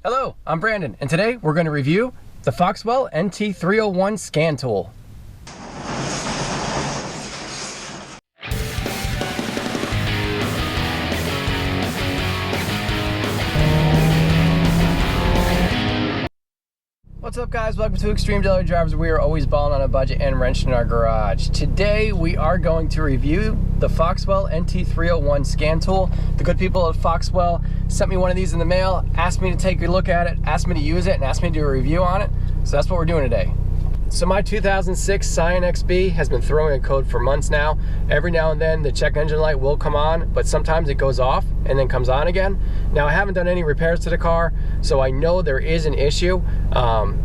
Hello, I'm Brandon, and today we're going to review the Foxwell NT301 scan tool. What's up, guys? Welcome to Extreme Daily Drivers. We are always balling on a budget and wrenching our garage. Today we are going to review the Foxwell NT301 scan tool. The good people at Foxwell sent me one of these in the mail, asked me to take a look at it, asked me to use it, and asked me to do a review on it. So that's what we're doing today. So my 2006 Scion XB has been throwing a code for months now. Every now and then the check engine light will come on, but sometimes it goes off and then comes on again. Now I haven't done any repairs to the car, so I know there is an issue.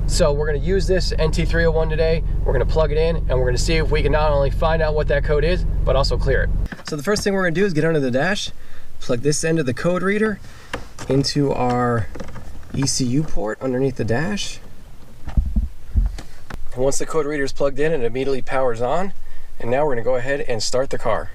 So we're gonna use this NT301 today. We're gonna plug it in and we're gonna see if we can not only find out what that code is, but also clear it. So the first thing we're gonna do is get under the dash, plug this end of the code reader into our ECU port underneath the dash. And once the code reader is plugged in, it immediately powers on. And now we're going to go ahead and start the car.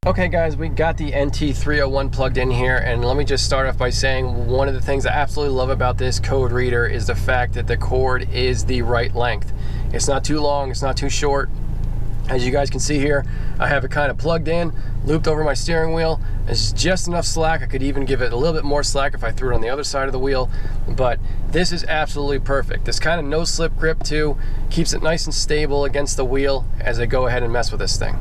Okay guys, we got the NT301 plugged in here, and let me just start off by saying one of the things I absolutely love about this code reader is the fact that the cord is the right length. It's not too long, it's not too short. As you guys can see here, I have it kind of plugged in, looped over my steering wheel. It's just enough slack. I could even give it a little bit more slack if I threw it on the other side of the wheel, but this is absolutely perfect. This kind of no slip grip too, keeps it nice and stable against the wheel as I go ahead and mess with this thing.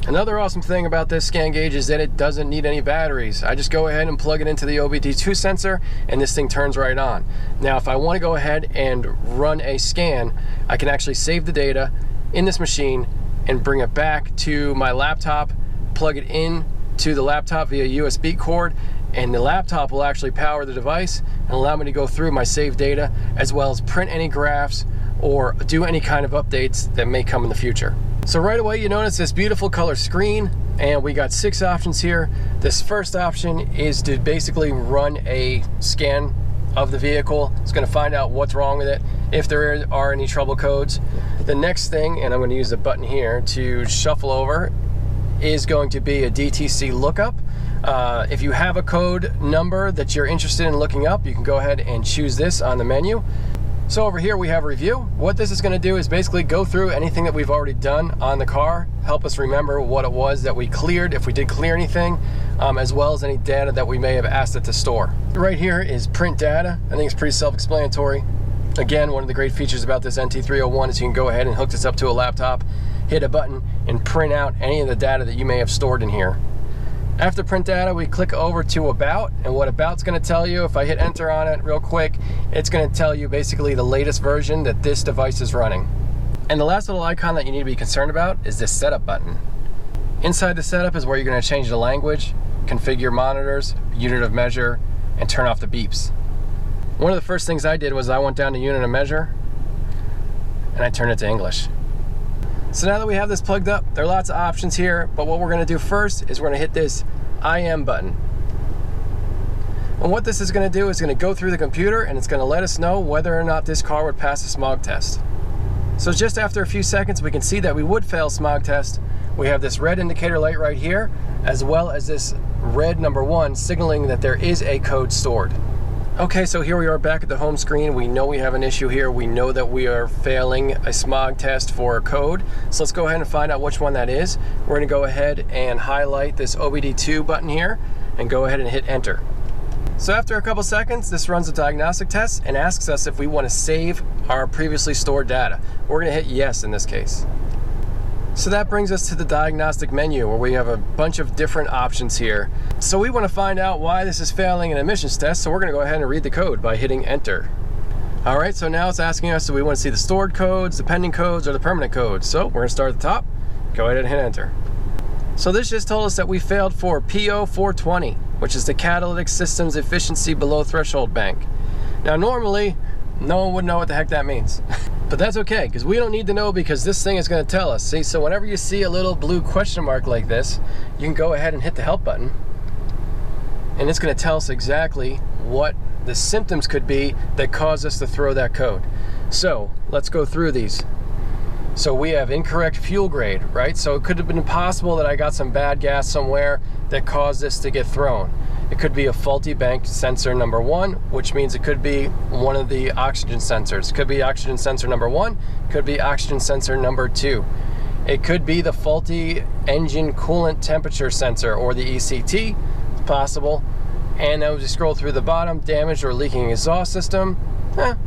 Another awesome thing about this scan gauge is that it doesn't need any batteries. I just go ahead and plug it into the OBD2 sensor and this thing turns right on. Now if I want to go ahead and run a scan, I can actually save the data in this machine and bring it back to my laptop, plug it in to the laptop via USB cord, and the laptop will actually power the device and allow me to go through my saved data as well as print any graphs or do any kind of updates that may come in the future. So right away you notice this beautiful color screen, and we got 6 options here. This first option is to basically run a scan of the vehicle. It's going to find out what's wrong with it, if there are any trouble codes. The next thing, and I'm going to use the button here to shuffle over, is going to be a DTC lookup. If you have a code number that you're interested in looking up, you can go ahead and choose this on the menu. So over here we have review. What this is going to do is basically go through anything that we've already done on the car, help us remember what it was that we cleared, if we did clear anything, as well as any data that we may have asked it to store. Right here is print data. I think it's pretty self-explanatory. Again, one of the great features about this NT301 is you can go ahead and hook this up to a laptop, hit a button, and print out any of the data that you may have stored in here. After print data, we click over to About, and what About's going to tell you, if I hit enter on it real quick, it's going to tell you basically the latest version that this device is running. And the last little icon that you need to be concerned about is this setup button. Inside the setup is where you're going to change the language, configure monitors, unit of measure, and turn off the beeps. One of the first things I did was I went down to unit of measure and I turned it to English. So now that we have this plugged up, there are lots of options here, but what we're going to do first is we're going to hit this I am button. And what this is going to do is going to go through the computer and it's going to let us know whether or not this car would pass a smog test. So just after a few seconds we can see that we would fail smog test. We have this red indicator light right here, as well as this red number 1 signaling that there is a code stored. Okay, so here we are back at the home screen. We know we have an issue here. We know that we are failing a smog test for a code. So let's go ahead and find out which one that is. We're going to go ahead and highlight this OBD2 button here and go ahead and hit enter. So after a couple seconds, this runs a diagnostic test and asks us if we want to save our previously stored data. We're going to hit yes in this case. So that brings us to the diagnostic menu where we have a bunch of different options here. So we want to find out why this is failing an emissions test, so we're going to go ahead and read the code by hitting enter. Alright, so now it's asking us, do we want to see the stored codes, the pending codes, or the permanent codes? So we're going to start at the top, go ahead and hit enter. So this just told us that we failed for PO420, which is the Catalytic Systems Efficiency Below Threshold Bank. Now normally, no one would know what the heck that means. But that's okay, because we don't need to know, because this thing is going to tell us. See, so whenever you see a little blue question mark like this, you can go ahead and hit the help button, and it's going to tell us exactly what the symptoms could be that cause us to throw that code. So let's go through these. So we have incorrect fuel grade, right? So it could have been possible that I got some bad gas somewhere that caused this to get thrown. It could be a faulty bank sensor number 1, which means it could be one of the oxygen sensors. Could be oxygen sensor number 1, could be oxygen sensor number 2. It could be the faulty engine coolant temperature sensor, or the ECT, it's possible. And then we scroll through the bottom, damaged or leaking exhaust system,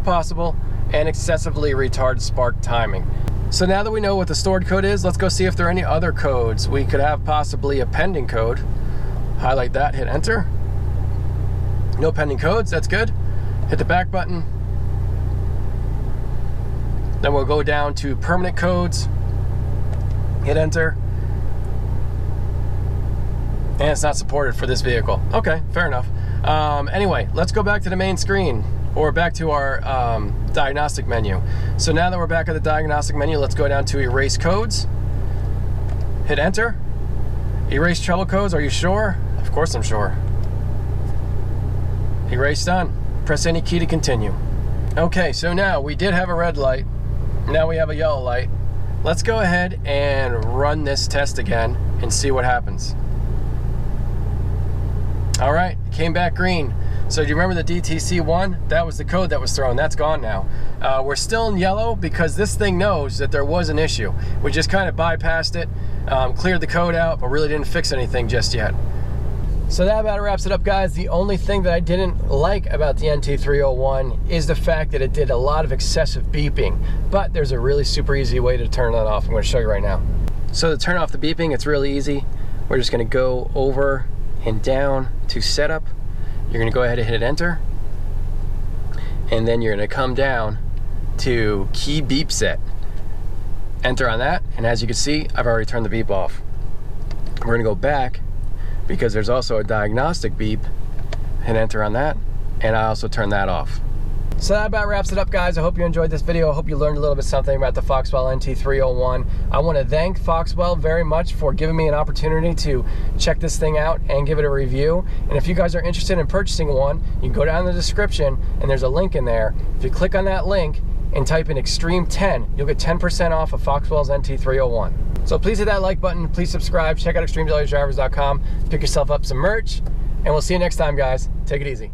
possible. And excessively retarded spark timing. So now that we know what the stored code is, let's go see if there are any other codes. We could have possibly a pending code. Highlight that, hit enter. No pending codes, that's good. Hit the back button. Then we'll go down to permanent codes. Hit enter. And it's not supported for this vehicle. Okay, fair enough. Anyway, let's go back to the main screen, or back to our diagnostic menu. So now that we're back at the diagnostic menu, let's go down to erase codes. Hit enter. Erase trouble codes, are you sure? Of course I'm sure. Erase done. Press any key to continue. Okay, so now we did have a red light. Now we have a yellow light. Let's go ahead and run this test again and see what happens. All right, it came back green. So do you remember the DTC1? That was the code that was thrown. That's gone now. We're still in yellow because this thing knows that there was an issue. We just kind of bypassed it, cleared the code out, but really didn't fix anything just yet. So that about wraps it up, guys. The only thing that I didn't like about the NT301 is the fact that it did a lot of excessive beeping, but there's a really super easy way to turn that off. I'm going to show you right now. So to turn off the beeping, it's really easy. We're just going to go over and down to setup. You're going to go ahead and hit enter, and then you're going to come down to key beep set. Enter on that, and as you can see, I've already turned the beep off. We're going to go back because there's also a diagnostic beep. Hit enter on that, and I also turn that off. So that about wraps it up, guys. I hope you enjoyed this video. I hope you learned a little bit something about the Foxwell NT301. I want to thank Foxwell very much for giving me an opportunity to check this thing out and give it a review. And if you guys are interested in purchasing one, you can go down in the description and there's a link in there. If you click on that link and type in Extreme 10, you'll get 10% off of Foxwell's NT301. So please hit that like button, please subscribe, check out extremedrivers.com, pick yourself up some merch, and we'll see you next time, guys. Take it easy.